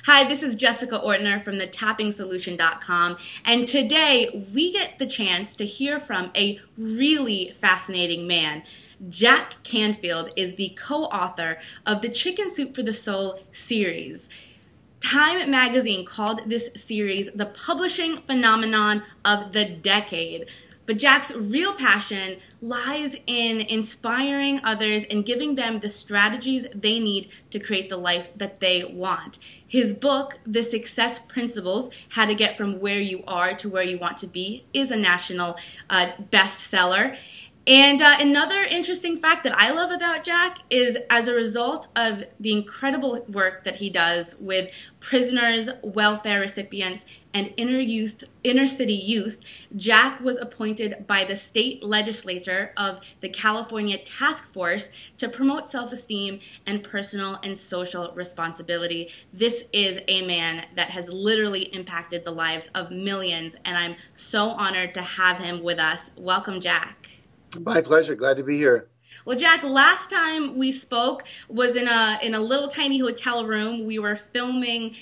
Hi, this is Jessica Ortner from the tappingsolution.com, and today we get the chance to hear from a really fascinating man. Jack Canfield is the co-author of the Chicken Soup for the Soul series. Time magazine called this series the publishing phenomenon of the decade. But Jack's real passion lies in inspiring others and giving them the strategies they need to create the life that they want. His book, The Success Principles, How to Get From Where You Are to Where You Want to Be, is a national bestseller. And another interesting fact that I love about Jack is, as a result of the incredible work that he does with prisoners, welfare recipients, and inner city youth, Jack was appointed by the state legislature of the California Task Force to promote self-esteem and personal and social responsibility. This is a man that has literally impacted the lives of millions, and I'm so honored to have him with us. Welcome, Jack. My pleasure. Glad to be here. Well, Jack, last time we spoke was in a little tiny hotel room. We were filming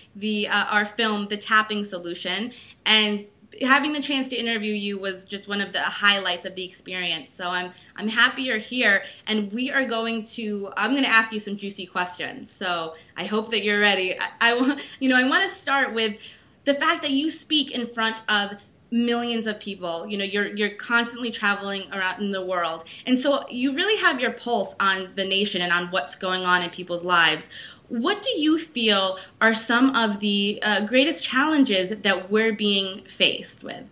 our film, The Tapping Solution, and having the chance to interview you was just one of the highlights of the experience. So I'm happy you're here, and I'm going to ask you some juicy questions. So I hope that you're ready. I want to start with the fact that you speak in front of millions of people. You're constantly traveling around in the world, and so you really have your pulse on the nation and on what's going on in people's lives. What do you feel are some of the greatest challenges that we're being faced with?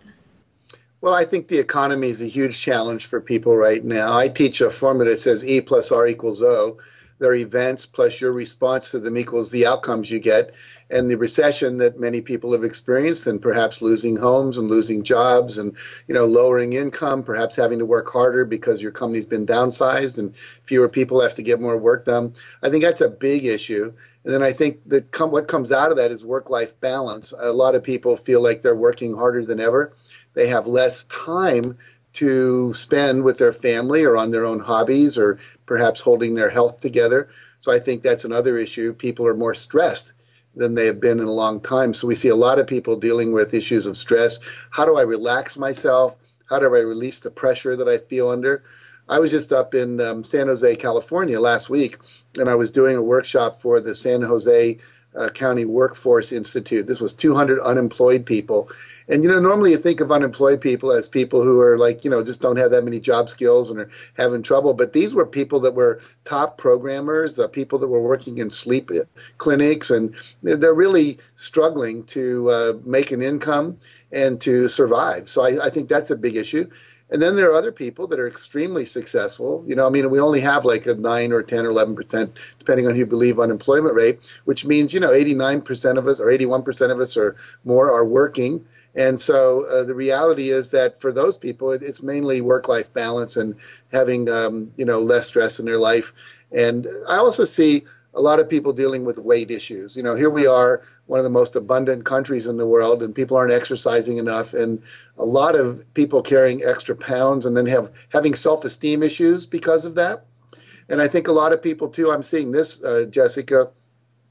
Well, I think the economy is a huge challenge for people right now. I teach a formula that says E plus R equals O. They're events plus your response to them equals the outcomes you get. And the recession that many people have experienced, and perhaps losing homes and losing jobs and lowering income, perhaps having to work harder because your company's been downsized and fewer people have to get more work done. I think that's a big issue. And then I think that what comes out of that is work-life balance. A lot of people feel like they're working harder than ever. They have less time to spend with their family or on their own hobbies or perhaps holding their health together. So I think that's another issue. People are more stressed than they have been in a long time. So we see a lot of people dealing with issues of stress. How do I relax myself? How do I release the pressure that I feel under? I was just up in San Jose, California last week, and I was doing a workshop for the San Jose County Workforce Institute. This was 200 unemployed people. And, normally you think of unemployed people as people who are just don't have that many job skills and are having trouble. But these were people that were top programmers, people that were working in sleep clinics, and they're really struggling to make an income and to survive. So I think that's a big issue. And then there are other people that are extremely successful. We only have like a 9 or 10 or 11%, depending on who you believe, unemployment rate, which means, 89% of us or 81% of us or more are working. And so the reality is that for those people, it's mainly work-life balance and having, less stress in their life. And I also see a lot of people dealing with weight issues. Here we are, one of the most abundant countries in the world, and people aren't exercising enough. And a lot of people carrying extra pounds and then having self-esteem issues because of that. And I think a lot of people, too, I'm seeing this, Jessica,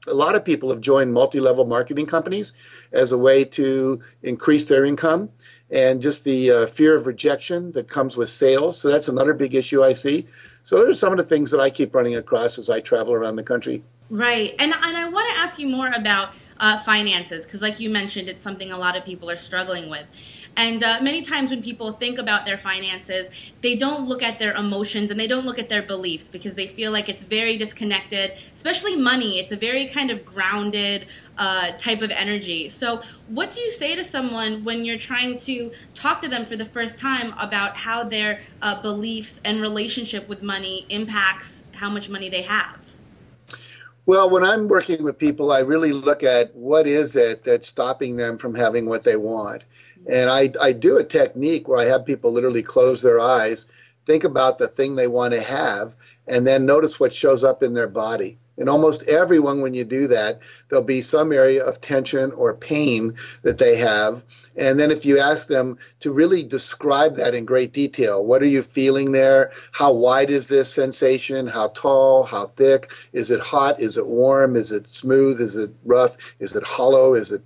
a lot of people have joined multi-level marketing companies as a way to increase their income, and just the fear of rejection that comes with sales. So that's another big issue I see. So those are some of the things that I keep running across as I travel around the country. Right. And I want to ask you more about finances, because like you mentioned, it's something a lot of people are struggling with. And many times when people think about their finances, they don't look at their emotions and they don't look at their beliefs because they feel like it's very disconnected, especially money. It's a very kind of grounded type of energy. So what do you say to someone when you're trying to talk to them for the first time about how their beliefs and relationship with money impacts how much money they have? Well, when I'm working with people, I really look at what is it that's stopping them from having what they want. And I do a technique where I have people literally close their eyes, think about the thing they want to have, and then notice what shows up in their body. And almost everyone, when you do that, there'll be some area of tension or pain that they have. And then if you ask them to really describe that in great detail, what are you feeling there? How wide is this sensation? How tall? How thick? Is it hot? Is it warm? Is it smooth? Is it rough? Is it hollow? Is it,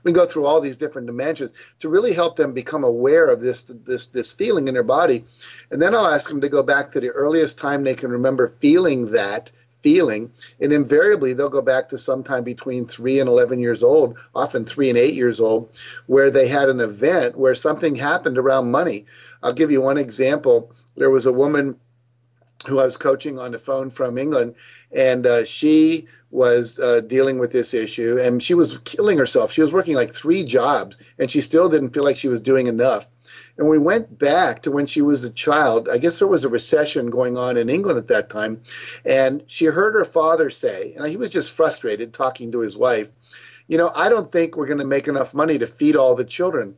we go through all these different dimensions to really help them become aware of this feeling in their body. And then I'll ask them to go back to the earliest time they can remember feeling that feeling, and invariably they'll go back to sometime between 3 and 11 years old, often 3 and 8 years old, where they had an event where something happened around money. I'll give you one example. There was a woman who I was coaching on the phone from England, and she was dealing with this issue, and she was killing herself. She was working like 3 jobs, and she still didn't feel like she was doing enough. And we went back to when she was a child. I guess there was a recession going on in England at that time. And she heard her father say, and he was just frustrated talking to his wife, I don't think we're going to make enough money to feed all the children.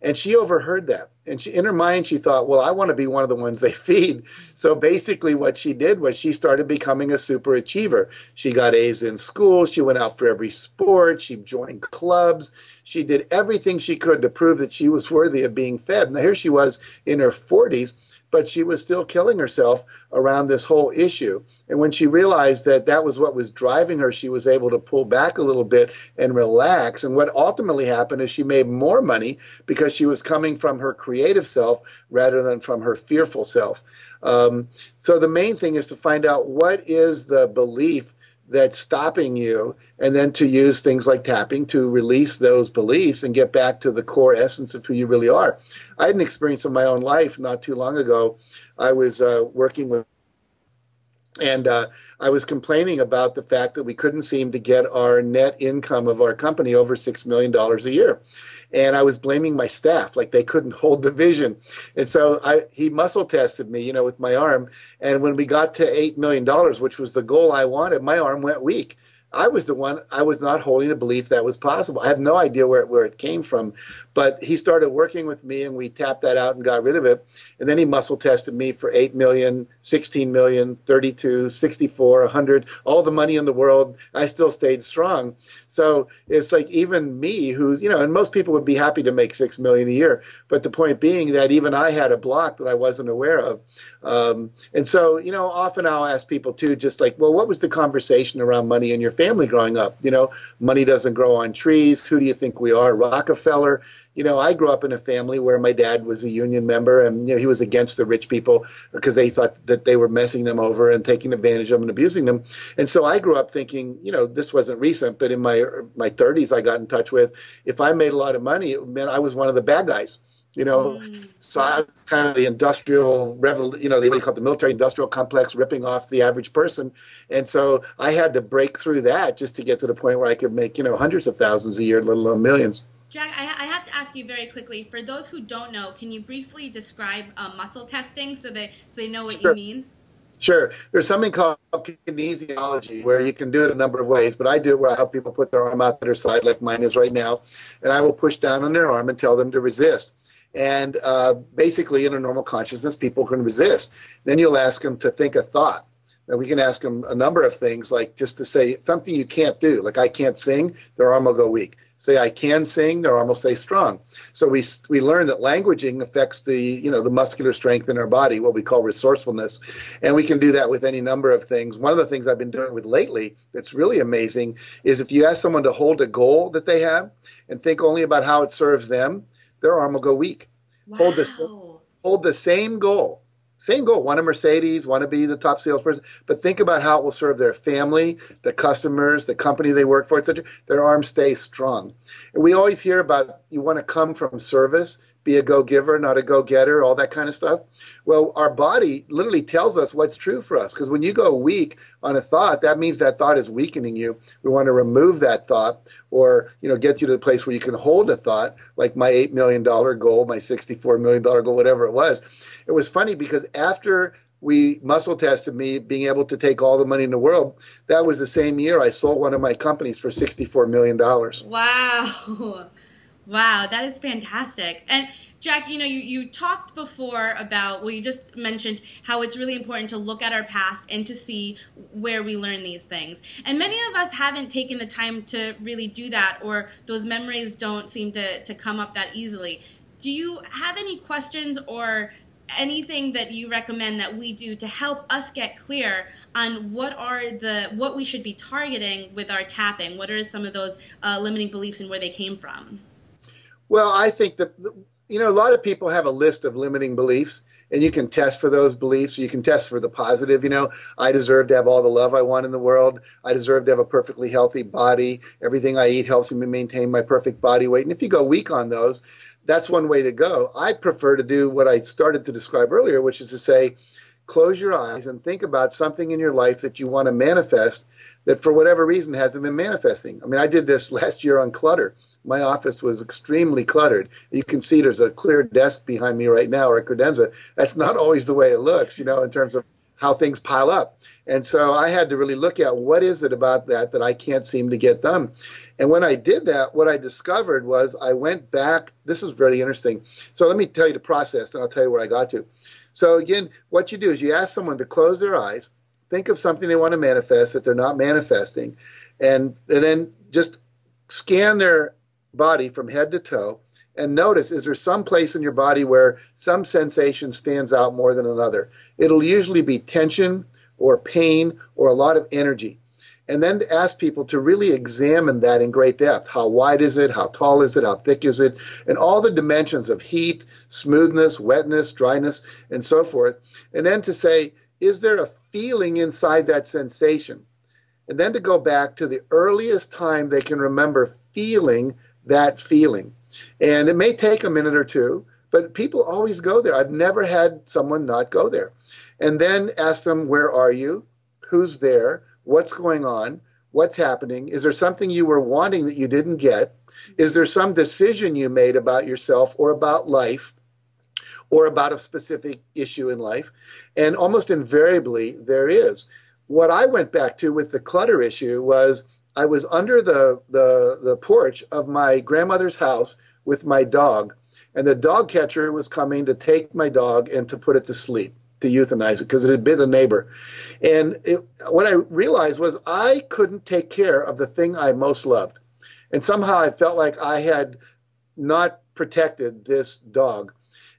And she overheard that. And in her mind, she thought, well, I want to be one of the ones they feed. So basically what she did was she started becoming a super achiever. She got A's in school. She went out for every sport. She joined clubs. She did everything she could to prove that she was worthy of being fed. Now, here she was in her 40s, but she was still killing herself around this whole issue. And when she realized that that was what was driving her, she was able to pull back a little bit and relax. And what ultimately happened is she made more money because she was coming from her creative self rather than from her fearful self. So the main thing is to find out what is the belief that's stopping you, and then to use things like tapping to release those beliefs and get back to the core essence of who you really are. I had an experience in my own life not too long ago. I was working with, and I was complaining about the fact that we couldn't seem to get our net income of our company over $6 million a year. And I was blaming my staff, like they couldn't hold the vision. And so he muscle tested me, with my arm. And when we got to $8 million, which was the goal I wanted, my arm went weak. I was not holding the belief that was possible. I have no idea where it came from, but he started working with me and we tapped that out and got rid of it. And then he muscle tested me for 8 million, 16 million, 32, 64, 100, all the money in the world. I still stayed strong. So it's like even me who's, and most people would be happy to make 6 million a year. But the point being that even I had a block that I wasn't aware of. And so, often I'll ask people too, just like, well, what was the conversation around money in your family growing up? Money doesn't grow on trees. Who do you think we are? Rockefeller. I grew up in a family where my dad was a union member, and he was against the rich people because they thought that they were messing them over and taking advantage of them and abusing them. And so I grew up thinking, this wasn't recent, but in my 30s, I got in touch with, if I made a lot of money, it meant I was one of the bad guys. So I was kind of the industrial revolution, they call it the military industrial complex, ripping off the average person. And so I had to break through that just to get to the point where I could make, hundreds of thousands a year, let alone millions. Jack, I have to ask you very quickly, for those who don't know, can you briefly describe muscle testing so they know what Sure. you mean? Sure. There's something called kinesiology where you can do it a number of ways, but I do it where I help people put their arm out to their side like mine is right now, and I will push down on their arm and tell them to resist. And basically, in a normal consciousness, people can resist. Then you'll ask them to think a thought. Now, we can ask them a number of things, like just to say something you can't do. Like, I can't sing, their arm will go weak. Say, I can sing, their arm will stay strong. So we learn that languaging affects the muscular strength in our body, what we call resourcefulness. And we can do that with any number of things. One of the things I've been doing with lately that's really amazing is if you ask someone to hold a goal that they have and think only about how it serves them, their arm will go weak. Wow. Hold the same goal. Same goal, want a Mercedes, want to be the top salesperson, but think about how it will serve their family, the customers, the company they work for, etc. Their arm stays strong. And we always hear about you want to come from service, be a go-giver, not a go-getter, all that kind of stuff. Well, our body literally tells us what's true for us, because when you go weak on a thought, that means that thought is weakening you. We want to remove that thought or get you to the place where you can hold a thought, like my $8 million goal, my $64 million goal, whatever it was. It was funny because after we muscle tested me being able to take all the money in the world, that was the same year I sold one of my companies for $64 million. Wow. Wow, that is fantastic. And Jack, you talked before about, well, you just mentioned how it's really important to look at our past and to see where we learn these things. And many of us haven't taken the time to really do that, or those memories don't seem to come up that easily. Do you have any questions or anything that you recommend that we do to help us get clear on what we should be targeting with our tapping? What are some of those limiting beliefs and where they came from? Well, I think that, a lot of people have a list of limiting beliefs, and you can test for those beliefs. You can test for the positive. I deserve to have all the love I want in the world. I deserve to have a perfectly healthy body. Everything I eat helps me maintain my perfect body weight. And if you go weak on those, that's one way to go. I prefer to do what I started to describe earlier, which is to say, close your eyes and think about something in your life that you want to manifest that for whatever reason hasn't been manifesting. I mean, I did this last year on clutter. My office was extremely cluttered. You can see there's a clear desk behind me right now, or a credenza. That's not always the way it looks, in terms of how things pile up. And so I had to really look at what is it about that I can't seem to get done. And when I did that, what I discovered was I went back. This is very interesting. So let me tell you the process, and I'll tell you where I got to. So again, what you do is you ask someone to close their eyes, think of something they want to manifest that they're not manifesting, and then just scan their body from head to toe and notice, is there some place in your body where some sensation stands out more than another? It'll usually be tension or pain or a lot of energy. And then to ask people to really examine that in great depth. How wide is it? How tall is it? How thick is it? And all the dimensions of heat, smoothness, wetness, dryness, and so forth. And then to say, is there a feeling inside that sensation? And then to go back to the earliest time they can remember feeling that feeling. And it may take a minute or two, but people always go there. I've never had someone not go there. And then ask them, where are you? Who's there? What's going on? What's happening? Is there something you were wanting that you didn't get? Is there some decision you made about yourself or about life or about a specific issue in life? And almost invariably, there is. What I went back to with the clutter issue was I was under the porch of my grandmother's house with my dog, and the dog catcher was coming to take my dog and to put it to sleep, to euthanize it, because it had bit a neighbor. And what I realized was I couldn't take care of the thing I most loved. And somehow I felt like I had not protected this dog.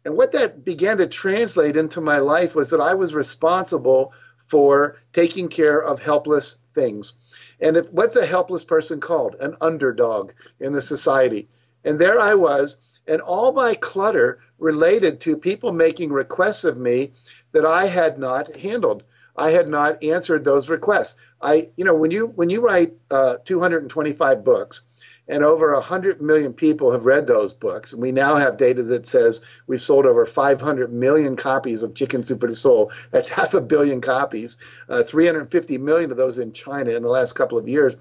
And what that began to translate into my life was that I was responsible for taking care of helpless things. And what's a helpless person called? An underdog in the society. And there I was, and all my clutter related to people making requests of me that I had not handled. I had not answered those requests. When you write 225 books, and over 100 million people have read those books, and we now have data that says we've sold over 500 million copies of Chicken Soup for the Soul. That's 500 million copies, 350 million of those in China in the last couple of years.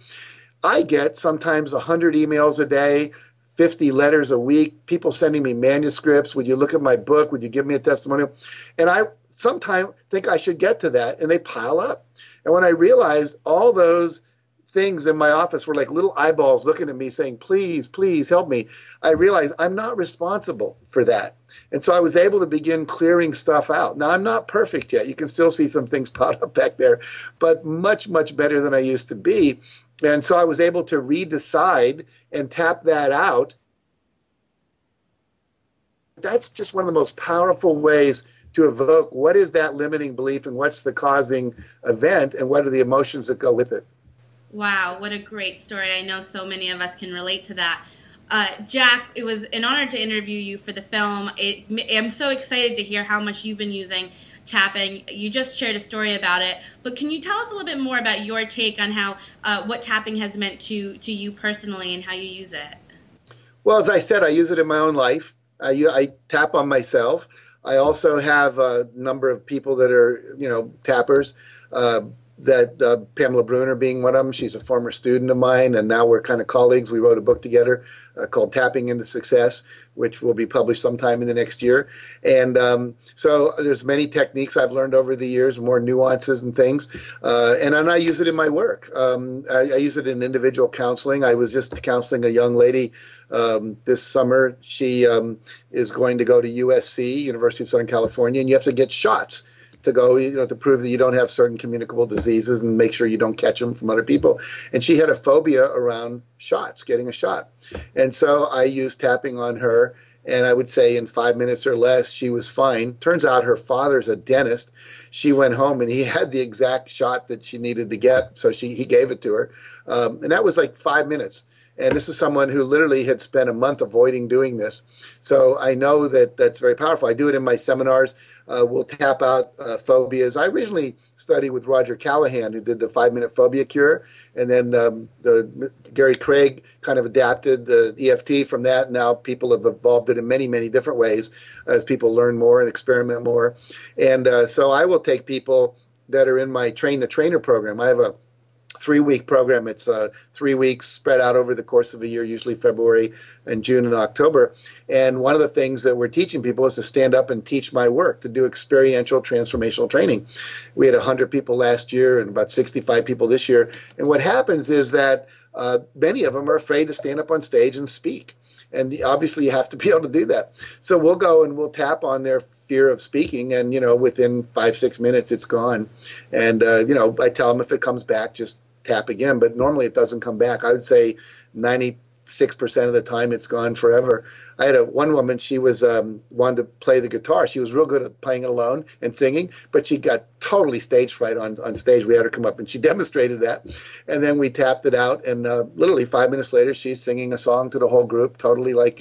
I get sometimes 100 emails a day, 50 letters a week, people sending me manuscripts. Would you look at my book? Would you give me a testimonial? And I sometimes think I should get to that, and they pile up. And when I realized all those things in my office were like little eyeballs looking at me saying, please, please help me, I realized I'm not responsible for that. And so I was able to begin clearing stuff out. Now, I'm not perfect yet. You can still see some things pop up back there, but much, much better than I used to be. And so I was able to redecide and tap that out. That's just one of the most powerful ways to evoke what is that limiting belief and what's the causing event and what are the emotions that go with it. Wow, what a great story. I know so many of us can relate to that. Jack, it was an honor to interview you for the film. I'm so excited to hear how much you've been using tapping. You just shared a story about it, but can you tell us a little bit more about your take on how what tapping has meant to you personally and how you use it? Well, as I said, I use it in my own life. I tap on myself. I also have a number of people that are, tappers. that Pamela Bruner being one of them. She's a former student of mine, and now we're kind of colleagues. We wrote a book together called Tapping into Success, which will be published sometime in the next year. And so there's many techniques I've learned over the years, more nuances and things. And then I use it in my work. I use it in individual counseling. I was just counseling a young lady this summer. She is going to go to USC, University of Southern California, and you have to get shots to go, to prove that you don't have certain communicable diseases and make sure you don't catch them from other people. And she had a phobia around shots, getting a shot. And so I used tapping on her, and I would say in 5 minutes or less, she was fine. Turns out her father's a dentist. She went home and he had the exact shot that she needed to get, so he gave it to her. And that was like 5 minutes. And this is someone who literally had spent a month avoiding doing this. So I know that that's very powerful. I do it in my seminars. We'll tap out phobias. I originally studied with Roger Callahan, who did the 5-minute phobia cure. And then Gary Craig kind of adapted the EFT from that. Now people have evolved it in many, many different ways as people learn more and experiment more. And so I will take people that are in my Train the Trainer program. I have a 3-week program. It's 3 weeks spread out over the course of a year, usually February and June and October. And one of the things that we're teaching people is to stand up and teach my work, to do experiential transformational training. We had 100 people last year and about 65 people this year. And what happens is that many of them are afraid to stand up on stage and speak. And obviously you have to be able to do that. So we'll go and we'll tap on their fear of speaking, and within 5-6 minutes it's gone. And I tell them if it comes back, just tap again, but normally it doesn't come back. I would say 96% of the time it's gone forever. I had one woman, she was wanted to play the guitar. She was real good at playing it alone and singing, but she got totally stage fright on stage. We had her come up and she demonstrated that. And then we tapped it out, and literally 5 minutes later, she's singing a song to the whole group, totally like,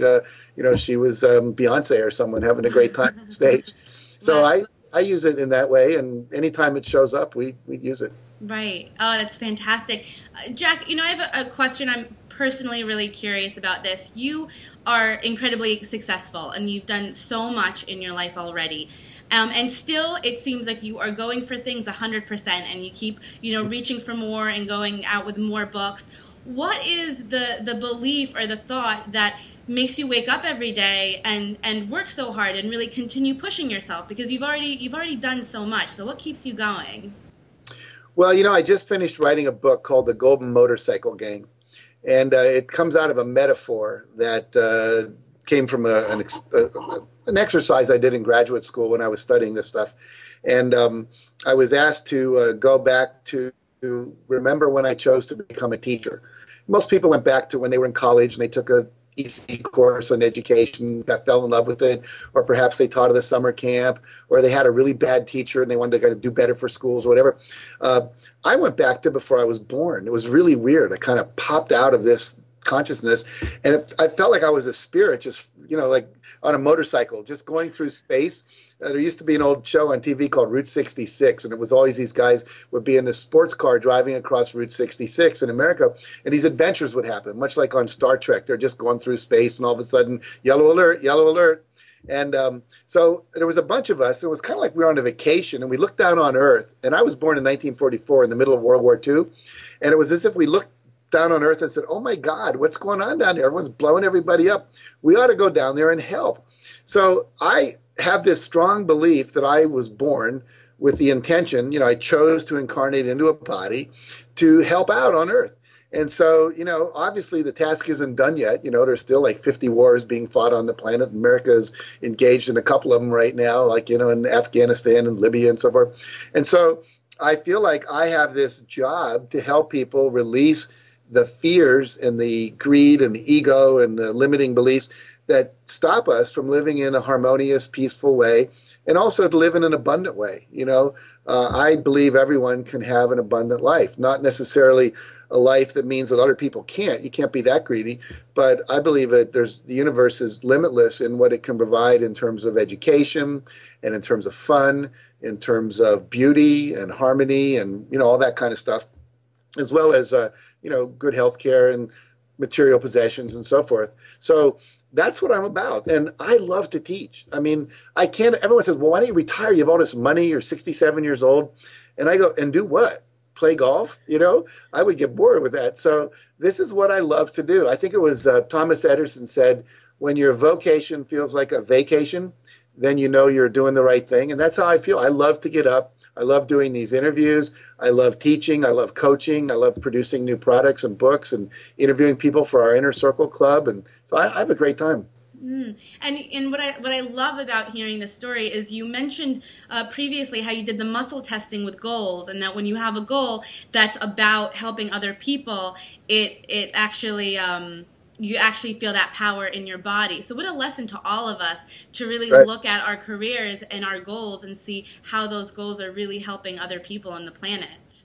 she was Beyonce or someone having a great time on stage. So I use it in that way, and anytime it shows up, we use it. Right. Oh, that's fantastic. Jack, I have a question. I'm personally really curious about this. You are incredibly successful, and you've done so much in your life already. And still, it seems like you are going for things 100%, and you keep, reaching for more and going out with more books. What is the belief or the thought that makes you wake up every day and work so hard and really continue pushing yourself? Because you've already done so much. So what keeps you going? Well, I just finished writing a book called The Golden Motorcycle Gang, and it comes out of a metaphor that came from an exercise I did in graduate school when I was studying this stuff. And I was asked to go back to remember when I chose to become a teacher. Most people went back to when they were in college and they took a EC course on education, fell in love with it, or perhaps they taught at a summer camp, or they had a really bad teacher and they wanted to do better for schools or whatever. I went back to before I was born. It was really weird. I kind of popped out of this consciousness, and I felt like I was a spirit, just like on a motorcycle, just going through space. There used to be an old show on TV called Route 66, and it was always these guys would be in this sports car driving across Route 66 in America, and these adventures would happen, much like on Star Trek. They're just going through space, and all of a sudden, yellow alert, yellow alert. And so there was a bunch of us. It was kind of like we were on a vacation, and we looked down on Earth. And I was born in 1944 in the middle of World War II, and it was as if we looked down on Earth and said, oh my God, what's going on down there? Everyone's blowing everybody up. We ought to go down there and help. So I have this strong belief that I was born with the intention, I chose to incarnate into a body to help out on Earth. And so, obviously the task isn't done yet. There's still like 50 wars being fought on the planet. America is engaged in a couple of them right now, like, in Afghanistan and Libya and so forth. And so I feel like I have this job to help people release the fears and the greed and the ego and the limiting beliefs that stop us from living in a harmonious, peaceful way, and also to live in an abundant way. I believe everyone can have an abundant life, not necessarily a life that means that other people can't. You can't be that greedy, but I believe that the universe is limitless in what it can provide in terms of education and in terms of fun, in terms of beauty and harmony and, all that kind of stuff, as well as, good health care and material possessions and so forth. So that's what I'm about. And I love to teach. I mean, I can't, everyone says, well, why don't you retire? You have all this money. You're 67 years old. And I go, and do what? play golf, I would get bored with that. So this is what I love to do. I think it was Thomas Edison said, when your vocation feels like a vacation, then you know you're doing the right thing. And that's how I feel. I love to get up. I love doing these interviews. I love teaching. I love coaching. I love producing new products and books and interviewing people for our Inner Circle Club. And so I have a great time. And what I love about hearing this story is you mentioned previously how you did the muscle testing with goals, and that when you have a goal that's about helping other people, it actually you actually feel that power in your body. So what a lesson to all of us to really look at our careers and our goals and see how those goals are really helping other people on the planet.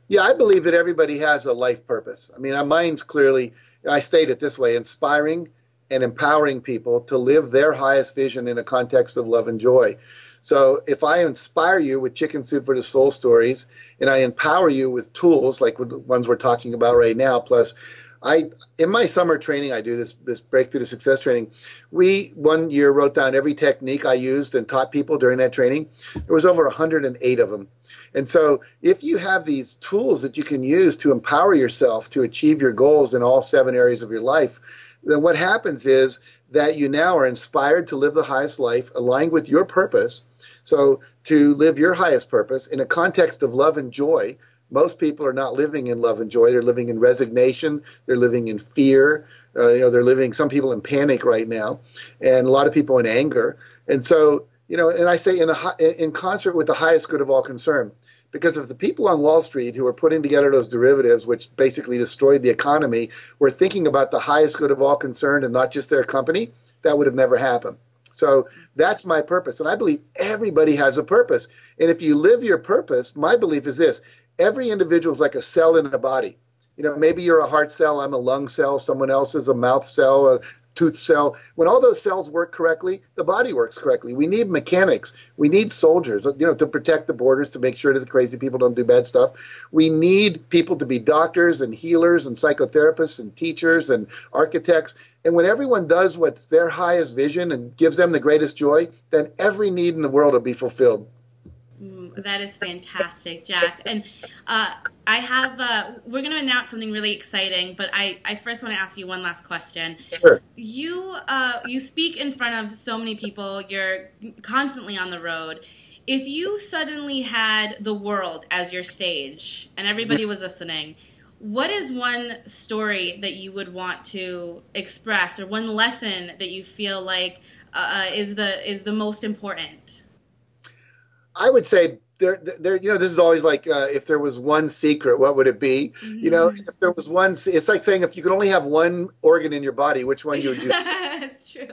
Yeah, I believe that everybody has a life purpose. I mean, mine's clearly, I state it this way, inspiring and empowering people to live their highest vision in a context of love and joy. So if I inspire you with Chicken Soup for the Soul stories, and I empower you with tools like the ones we're talking about right now, plus in my summer training, I do this Breakthrough to Success training. We, one year, wrote down every technique I used and taught people during that training. There was over 108 of them. And so if you have these tools that you can use to empower yourself to achieve your goals in all 7 areas of your life, then what happens is that you now are inspired to live the highest life aligned with your purpose. So to live your highest purpose in a context of love and joy. Most people are not living in love and joy. They're living in resignation. They're living in fear. They're living, some people in panic right now, and a lot of people in anger. And so, and I say in concert with the highest good of all concerned. Because if the people on Wall Street who are putting together those derivatives, which basically destroyed the economy, were thinking about the highest good of all concerned and not just their company, that would have never happened. So that's my purpose. And I believe everybody has a purpose. And if you live your purpose, my belief is this: every individual is like a cell in a body. Maybe you're a heart cell, I'm a lung cell, someone else is a mouth cell, a tooth cell. When all those cells work correctly, the body works correctly. We need mechanics. We need soldiers, to protect the borders, to make sure that the crazy people don't do bad stuff. We need people to be doctors and healers and psychotherapists and teachers and architects. And when everyone does what's their highest vision and gives them the greatest joy, then every need in the world will be fulfilled. That is fantastic, Jack. And we're going to announce something really exciting, but I first want to ask you one last question. Sure. You speak in front of so many people. You're constantly on the road. If you suddenly had the world as your stage and everybody was listening, what is one story that you would want to express, or one lesson that you feel like is the most important? I would say this is always like, if there was one secret, what would it be? If there was one, it's like saying if you could only have one organ in your body, which one you would use? That's true.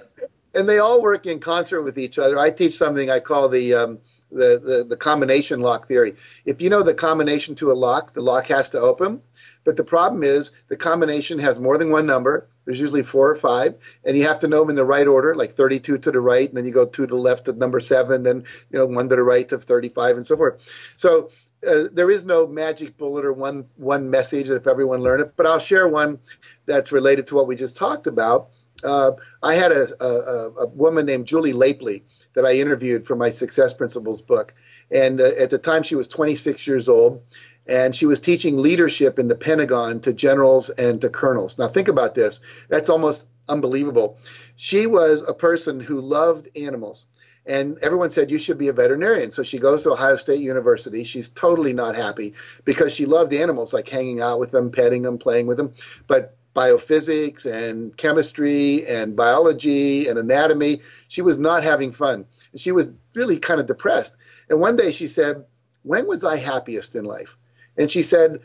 And they all work in concert with each other. I teach something I call the combination lock theory. If you know the combination to a lock, the lock has to open. But the problem is the combination has more than one number. There's usually 4 or 5, and you have to know them in the right order, like 32 to the right, and then you go 2 to the left of number 7, then 1 to the right of 35, and so forth. So there is no magic bullet or one message that if everyone learned it. But I'll share one that's related to what we just talked about. I had a woman named Julie Lapely that I interviewed for my Success Principles book, and at the time she was 26 years old. And she was teaching leadership in the Pentagon to generals and to colonels. Now, think about this. That's almost unbelievable. She was a person who loved animals. And everyone said, you should be a veterinarian. So she goes to Ohio State University. She's totally not happy because she loved animals, like hanging out with them, petting them, playing with them. But biophysics and chemistry and biology and anatomy, she was not having fun. She was really kind of depressed. And one day she said, when was I happiest in life? And she said,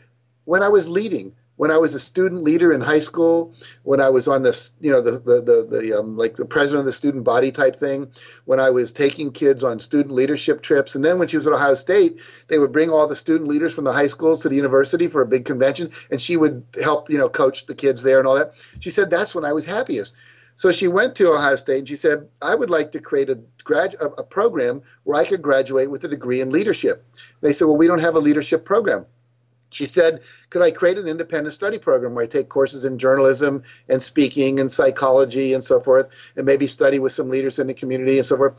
when I was leading, when I was a student leader in high school, when I was on this, like the president of the student body type thing, when I was taking kids on student leadership trips. And then when she was at Ohio State, they would bring all the student leaders from the high schools to the university for a big convention. And she would help, coach the kids there and all that. She said, that's when I was happiest. So she went to Ohio State and she said, I would like to create a program where I could graduate with a degree in leadership. They said, well, we don't have a leadership program. She said, could I create an independent study program where I take courses in journalism and speaking and psychology and so forth, and maybe study with some leaders in the community and so forth?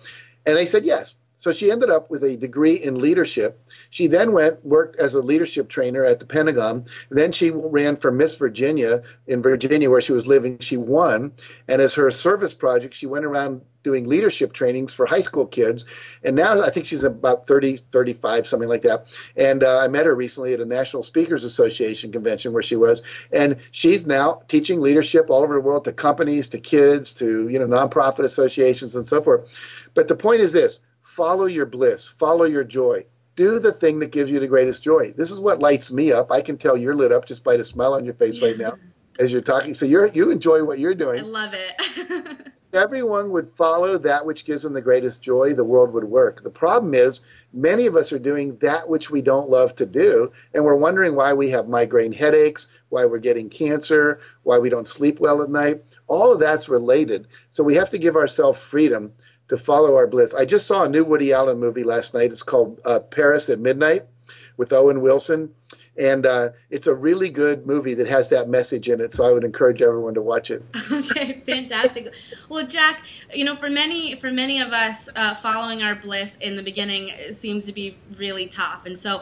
And they said yes. So she ended up with a degree in leadership. She then worked as a leadership trainer at the Pentagon. Then she ran for Miss Virginia in Virginia, where she was living. She won. And as her service project, she went around doing leadership trainings for high school kids. And now I think she's about 30, 35, something like that. And I met her recently at a National Speakers Association convention where she was. And she's now teaching leadership all over the world to companies, to kids, to nonprofit associations and so forth. But the point is this: follow your bliss, follow your joy. Do the thing that gives you the greatest joy. This is what lights me up. I can tell you're lit up just by the smile on your face right now as you're talking. So you enjoy what you're doing. I love it. If everyone would follow that which gives them the greatest joy, the world would work. The problem is many of us are doing that which we don't love to do, and we're wondering why we have migraine headaches, why we're getting cancer, why we don't sleep well at night. All of that's related. So we have to give ourselves freedom to follow our bliss. I just saw a new Woody Allen movie last night. It's called Paris at Midnight with Owen Wilson. And it's a really good movie that has that message in it. So I would encourage everyone to watch it. Okay, fantastic. Well, Jack, for many of us, following our bliss in the beginning seems to be really tough. And so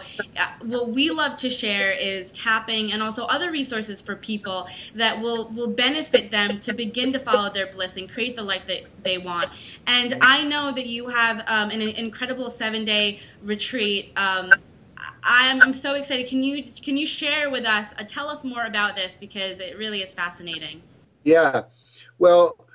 what we love to share is tapping and also other resources for people that will benefit them to begin to follow their bliss and create the life that they want. And I know that you have an incredible 7-day retreat. I'm so excited. Can you share with us, tell us more about this, because it really is fascinating. Yeah. Well,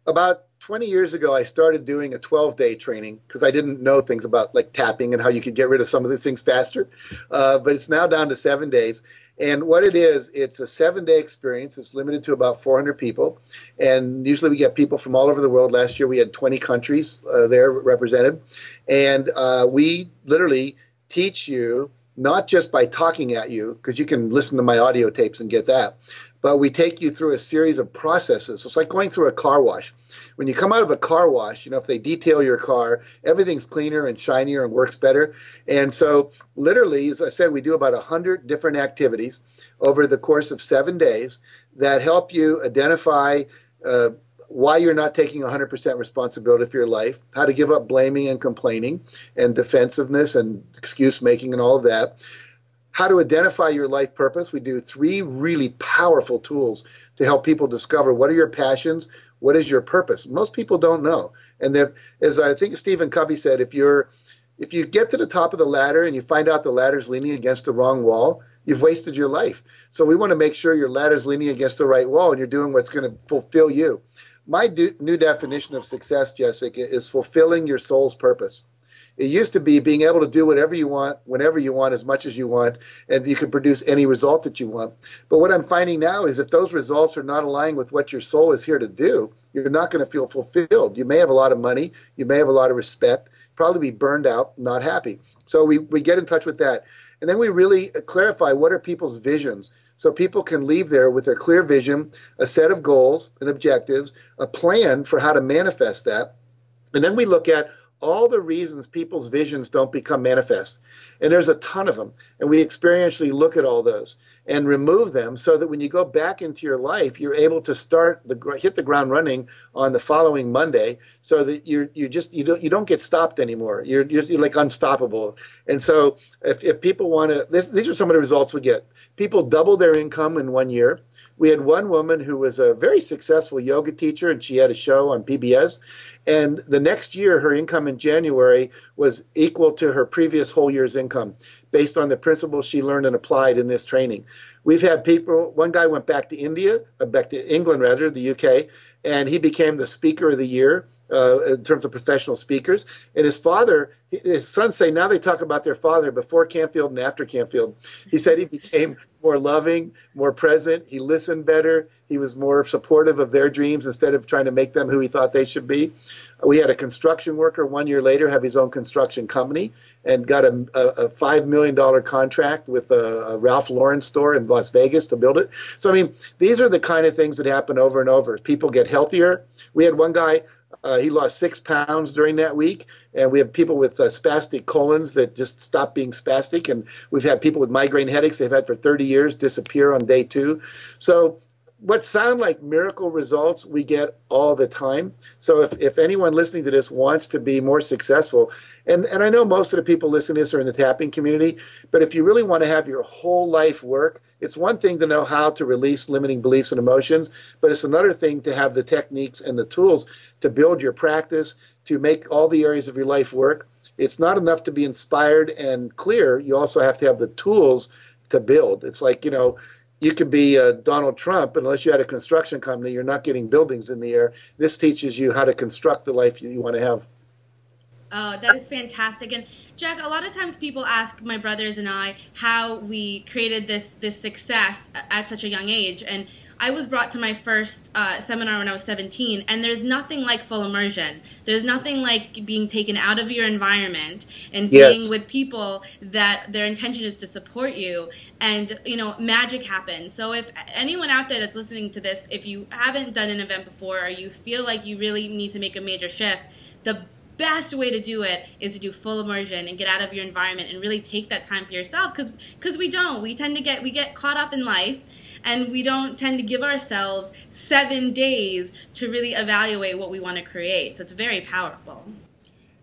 about 20 years ago, I started doing a 12-day training because I didn't know things about like tapping and how you could get rid of some of these things faster. But it's now down to 7 days. And what it is, it's a 7-day experience. It's limited to about 400 people. And usually we get people from all over the world. Last year we had 20 countries there represented. And we literally teach you not just by talking at you, because you can listen to my audio tapes and get that, but we take you through a series of processes. It's like going through a car wash. When you come out of a car wash, if they detail your car, everything's cleaner and shinier and works better. And so literally, as I said, we do about 100 different activities over the course of 7 days that help you identify why you're not taking 100% responsibility for your life, how to give up blaming and complaining and defensiveness and excuse making and all of that, how to identify your life purpose. We do 3 really powerful tools to help people discover what are your passions, what is your purpose. Most people don't know. And as I think Stephen Covey said, if you get to the top of the ladder and you find out the ladder's leaning against the wrong wall, you've wasted your life. So we want to make sure your ladder's leaning against the right wall and you're doing what's going to fulfill you. My new definition of success, Jessica, is fulfilling your soul's purpose. It used to be being able to do whatever you want, whenever you want, as much as you want, and you can produce any result that you want. But what I'm finding now is if those results are not aligning with what your soul is here to do, you're not going to feel fulfilled. You may have a lot of money, you may have a lot of respect, probably be burned out, not happy. So we get in touch with that. And then we really clarify what are people's visions. So people can leave there with a clear vision, a set of goals and objectives, a plan for how to manifest that. And then we look at all the reasons people's visions don't become manifest. And there's a ton of them. And we experientially look at all those and remove them so that when you go back into your life, you're able to hit the ground running on the following Monday so that you don't get stopped anymore. You're like unstoppable. And so if people want to, these are some of the results we get. People double their income in 1 year. We had one woman who was a very successful yoga teacher, and she had a show on PBS. And the next year, her income in January was equal to her previous whole year's income based on the principles she learned and applied in this training. We've had people, one guy went back to England rather, the UK, and he became the speaker of the year in terms of professional speakers. And his sons say now they talk about their father before Canfield and after Canfield. He said he became more loving, more present. He listened better. He was more supportive of their dreams instead of trying to make them who he thought they should be. We had a construction worker 1 year later have his own construction company and got a $5 million contract with a Ralph Lauren store in Las Vegas to build it. So, I mean, these are the kind of things that happen over and over. People get healthier. We had one guy, he lost 6 pounds during that week. And we have people with spastic colons that just stop being spastic. And we've had people with migraine headaches they've had for 30 years disappear on day 2. So what sound like miracle results we get all the time. So if anyone listening to this wants to be more successful, and I know most of the people listening to this are in the tapping community, but if you really want to have your whole life work, it's one thing to know how to release limiting beliefs and emotions, but it's another thing to have the techniques and the tools to build your practice, to make all the areas of your life work. It's not enough to be inspired and clear. You also have to have the tools to build. It's like, you could be Donald Trump, but unless you had a construction company, you're not getting buildings in the air. This teaches you how to construct the life you want to have. Oh, that is fantastic. And Jack, a lot of times people ask my brothers and I how we created this success at such a young age. And I was brought to my first seminar when I was 17, and there's nothing like full immersion. There's nothing like being taken out of your environment and being with people that their intention is to support you, and magic happens. So if anyone out there that's listening to this, if you haven't done an event before, or you feel like you really need to make a major shift, the best way to do it is to do full immersion and get out of your environment and really take that time for yourself, because we get caught up in life, and we don't tend to give ourselves 7 days to really evaluate what we want to create. So it's very powerful.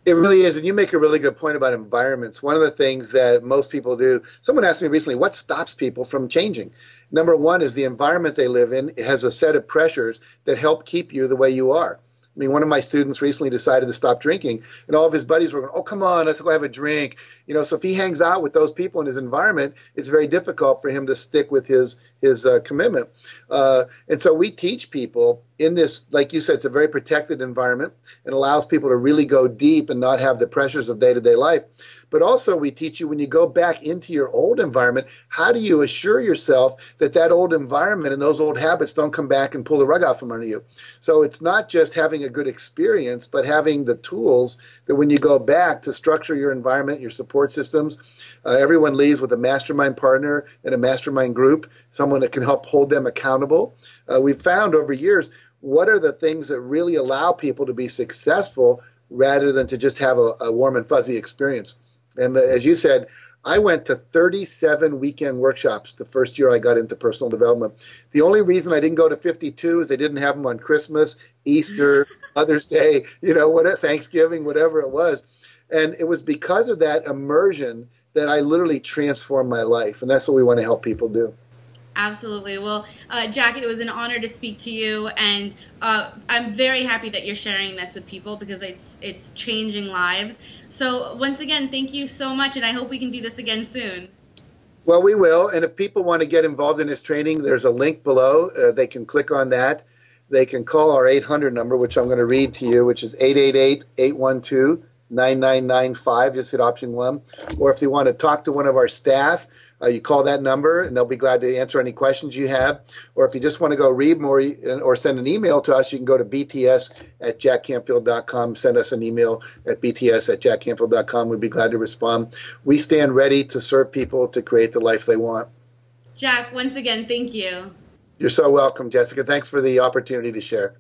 It really is, and you make a really good point about environments. One of the things that most people do, someone asked me recently, what stops people from changing? Number one is the environment they live in. It has a set of pressures that help keep you the way you are. I mean, one of my students recently decided to stop drinking, and all of his buddies were going, oh, come on, let's go have a drink. So if he hangs out with those people in his environment, it's very difficult for him to stick with his commitment. And so we teach people in this, like you said, it's a very protected environment and allows people to really go deep and not have the pressures of day-to-day life. But also we teach you, when you go back into your old environment, how do you assure yourself that that old environment and those old habits don't come back and pull the rug out from under you? So it's not just having a good experience, but having the tools that when you go back to structure your environment, your support systems. Everyone leaves with a mastermind partner and a mastermind group, someone that can help hold them accountable. We've found over years, what are the things that really allow people to be successful rather than to just have a warm and fuzzy experience? And as you said, I went to 37 weekend workshops the first year I got into personal development. The only reason I didn't go to 52 is they didn't have them on Christmas, Easter, Mother's Day, Thanksgiving, whatever it was. And it was because of that immersion that I literally transformed my life. And that's what we want to help people do. Absolutely. Well, Jack, it was an honor to speak to you, and I'm very happy that you're sharing this with people, because it's changing lives. So once again, thank you so much, and I hope we can do this again soon. Well, we will, and if people want to get involved in this training, there's a link below. They can click on that. They can call our 800 number, which I'm going to read to you, which is 888-812-9995. Just hit option 1. Or if they want to talk to one of our staff, you call that number, and they'll be glad to answer any questions you have. Or if you just want to go read more or send an email to us, you can go to bts@jackcanfield.com. Send us an email at bts@jackcanfield.com. We'd be glad to respond. We stand ready to serve people to create the life they want. Jack, once again, thank you. You're so welcome, Jessica. Thanks for the opportunity to share.